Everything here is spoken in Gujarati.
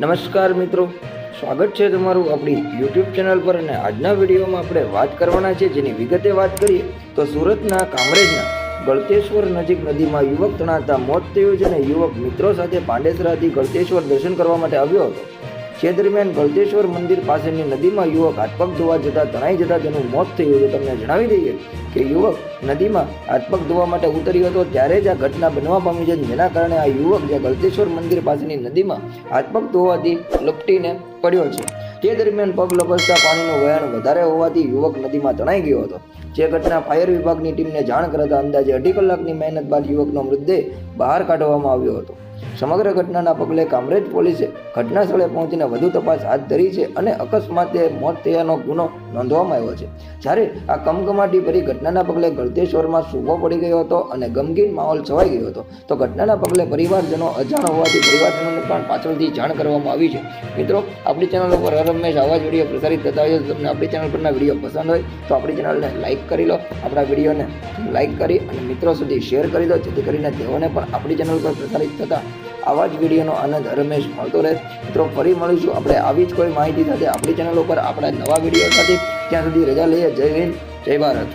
નમસ્કાર મિત્રો, સ્વાગત છે તમારું આપણી યુટ્યુબ ચેનલ પર. અને આજના વિડીયોમાં આપણે વાત કરવાના છે, જેની વિગતે વાત કરીએ તો સુરતના કામરેજના ગળતેશ્વર નજીક નદીમાં યુવક તણાતા મોત થયું છે. અને યુવક મિત્રો સાથે પાંડેસરાથી ગળતેશ્વર દર્શન કરવા માટે આવ્યો હતો. જે દરમિયાન ગળતેશ્વર મંદિર પાસેની નદીમાં યુવક હાથપગ ધોવા જતાં તણાઈ જતાં તેનું મોત થયું હતું. તમને જણાવી દઈએ કે યુવક નદીમાં હાથપગ ધોવા માટે ઉતર્યો હતો ત્યારે જ આ ઘટના બનવા પામી છે, જેના કારણે આ યુવક જે ગળતેશ્વર મંદિર પાસેની નદીમાં હાથપગ ધોવાથી લપટીને પડ્યો છે. તે દરમિયાન પગ લપસતા પાણીનું વહેણ વધારે હોવાથી યુવક નદીમાં તણાઈ ગયો હતો. જે ઘટના ફાયર વિભાગની ટીમને જાણ કરતા અંદાજે 2.5 કલાકની મહેનત બાદ યુવકનો મૃતદેહ બહાર કાઢવામાં આવ્યો હતો. સમગ્ર ઘટનાના પગલે કામરેજ પોલીસે ઘટના સ્થળે પહોંચીને વધુ તપાસ હાથ ધરી છે અને અકસ્માતે મોત થયાનો ગુનો નોંધવામાં આવ્યો છે. જ્યારે આ કમકમાટી ભરી ઘટનાના પગલે ગળતેશ્વરમાં સૂકો પડી ગયો હતો અને ગમગીન માહોલ છવાઈ ગયો હતો. તો ઘટનાના પગલે પરિવારજનો અજાણ હોવાથી પરિવારજનોને પણ પાછળથી જાણ કરવામાં આવી છે. મિત્રો, આપણી ચેનલ ઉપર હર હંમેશા આવા જ વિડીયો પ્રસારિત થતા હોય છે. તમને આપણી ચેનલ પરના વિડીયો પસંદ હોય તો આપણી ચેનલને લાઇક કરી લો, આપણા વિડીયોને લાઇક કરી અને મિત્રો સુધી શેર કરી દો, જેથી કરીને તેઓને પણ આપણી ચેનલ પર પ્રસારિત થતા આવા જ વિડીયોનો આનંદ હંમેશ મળતો રહે. મિત્રો, ફરી મળીશું આપણે આવી જ કોઈ માહિતી સાથે આપણી ચેનલ ઉપર આપણા નવા વિડીયો સાથે. ત્યાં સુધી રજા લઈએ. જય હિન્દ, જય ભારત.